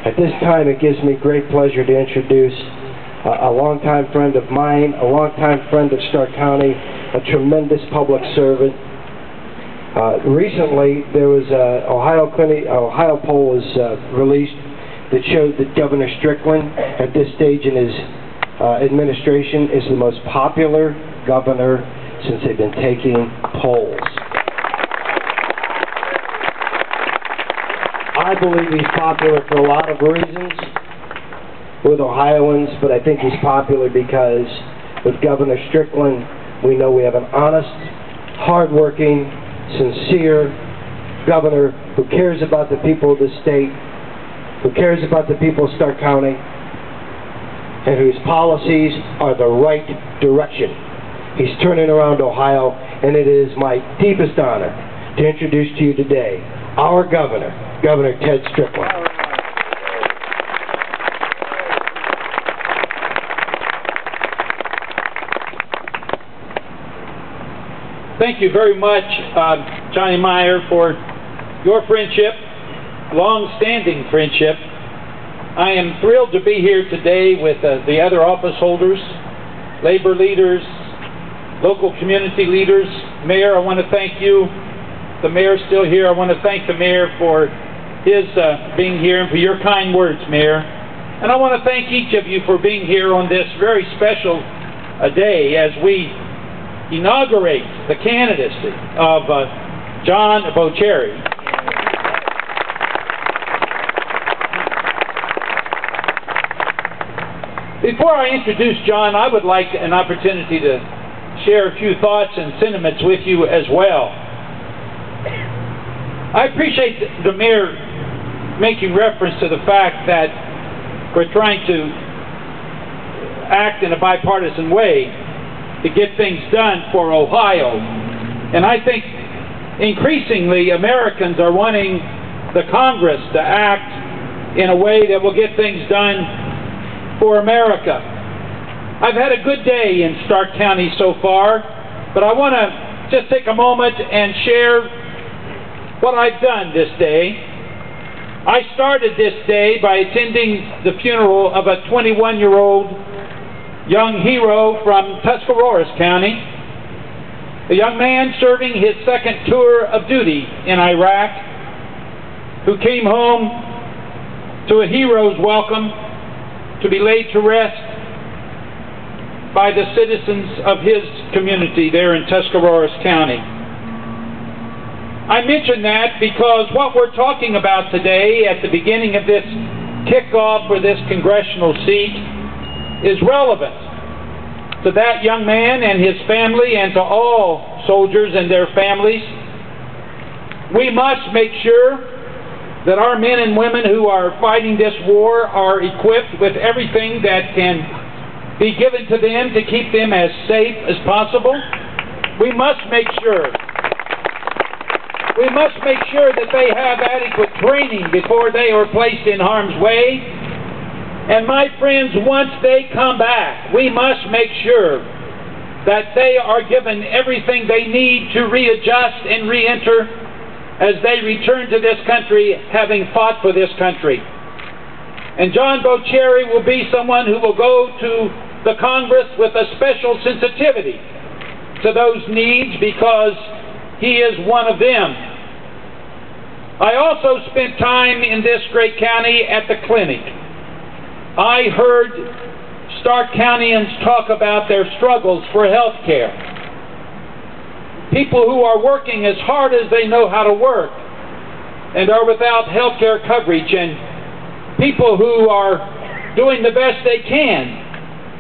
At this time, it gives me great pleasure to introduce a longtime friend of mine, a longtime friend of Stark County, a tremendous public servant. Recently, there was an Ohio poll was released that showed that Governor Strickland, at this stage in his administration, is the most popular governor since they've been taking polls. I believe he's popular for a lot of reasons with Ohioans, but I think he's popular because with Governor Strickland, we know we have an honest, hardworking, sincere governor who cares about the people of the state, who cares about the people of Stark County, and whose policies are the right direction. He's turning around Ohio, and it is my deepest honor to introduce to you today our governor, Governor Ted Strickland. Thank you very much, Johnny Maier, for your friendship, long-standing friendship. I am thrilled to be here today with the other office holders, labor leaders, local community leaders. Mayor, I want to thank you. The mayor's still here. I want to thank the mayor for his being here and for your kind words, Mayor. And I want to thank each of you for being here on this very special day as we inaugurate the candidacy of John Boccieri. Before I introduce John, I would like an opportunity to share a few thoughts and sentiments with you as well. I appreciate the mayor making reference to the fact that we're trying to act in a bipartisan way to get things done for Ohio. And I think increasingly Americans are wanting the Congress to act in a way that will get things done for America. I've had a good day in Stark County so far, but I want to just take a moment and share what I've done this day. I started this day by attending the funeral of a 21-year-old young hero from Tuscarawas County, a young man serving his second tour of duty in Iraq, who came home to a hero's welcome to be laid to rest by the citizens of his community there in Tuscarawas County. I mention that because what we're talking about today at the beginning of this kickoff for this congressional seat is relevant to that young man and his family and to all soldiers and their families. We must make sure that our men and women who are fighting this war are equipped with everything that can be given to them to keep them as safe as possible. We must make sure that they have adequate training before they are placed in harm's way. And my friends, once they come back, we must make sure that they are given everything they need to readjust and re-enter as they return to this country, having fought for this country. And John Boccieri will be someone who will go to the Congress with a special sensitivity to those needs because he is one of them. I also spent time in this great county at the clinic. I heard Stark Countyans talk about their struggles for health care. People who are working as hard as they know how to work and are without health care coverage, and people who are doing the best they can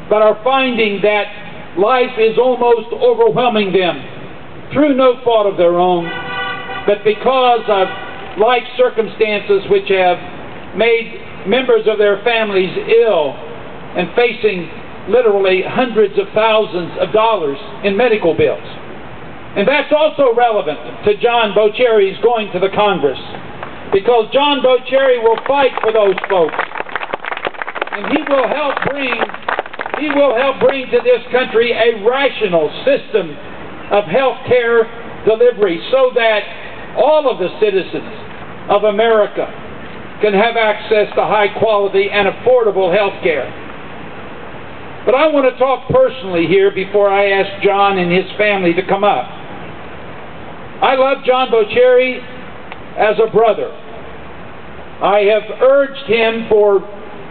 but are finding that life is almost overwhelming them through no fault of their own, but because of life circumstances which have made members of their families ill and facing literally hundreds of thousands of dollars in medical bills. And that's also relevant to John Boccieri's going to the Congress, because John Boccieri will fight for those folks, and he will help bring to this country a rational system of health care delivery so that all of the citizens of America can have access to high quality and affordable health care. But I want to talk personally here before I ask John and his family to come up. I love John Boccieri as a brother. I have urged him for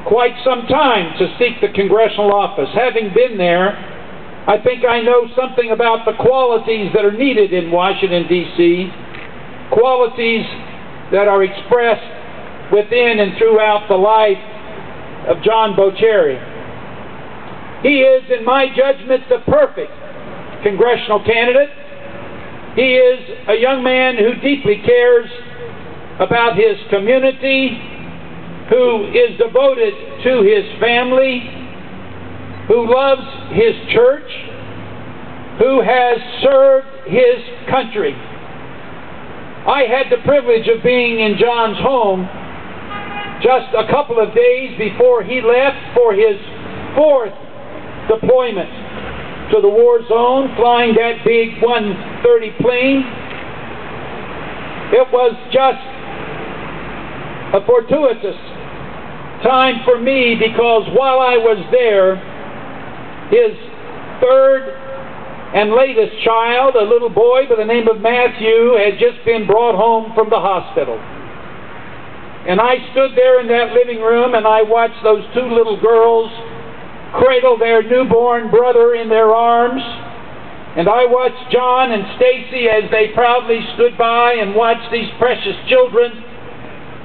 quite some time to seek the congressional office. Having been there, I think I know something about the qualities that are needed in Washington, D.C., qualities that are expressed within and throughout the life of John Boccieri. He is, in my judgment, the perfect congressional candidate. He is a young man who deeply cares about his community, who is devoted to his family, who loves his church, who has served his country. I had the privilege of being in John's home just a couple of days before he left for his 4th deployment to the war zone, flying that big 130 plane. It was just a fortuitous time for me, because while I was there, his 3rd and latest child, a little boy by the name of Matthew, had just been brought home from the hospital. And I stood there in that living room and I watched those 2 little girls cradle their newborn brother in their arms. And I watched John and Stacy as they proudly stood by and watched these precious children,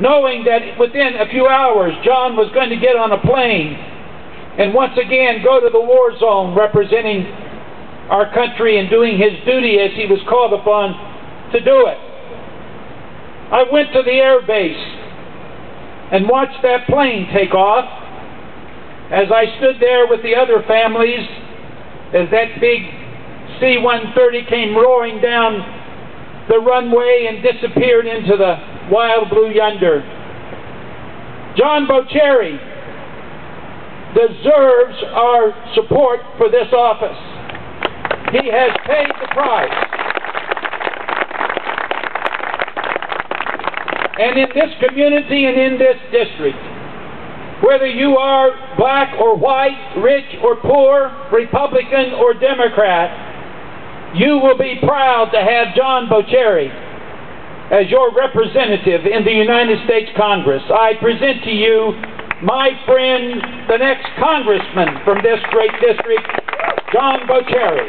knowing that within a few hours John was going to get on a plane and once again go to the war zone representing our country and doing his duty as he was called upon to do it. I went to the air base and watched that plane take off. As I stood there with the other families, as that big C-130 came roaring down the runway and disappeared into the wild blue yonder. John Boccieri deserves our support for this office. He has paid the price. And in this community and in this district, whether you are black or white, rich or poor, Republican or Democrat, you will be proud to have John Boccieri as your representative in the United States Congress. I present to you my friend, the next congressman from this great district, John Boccieri.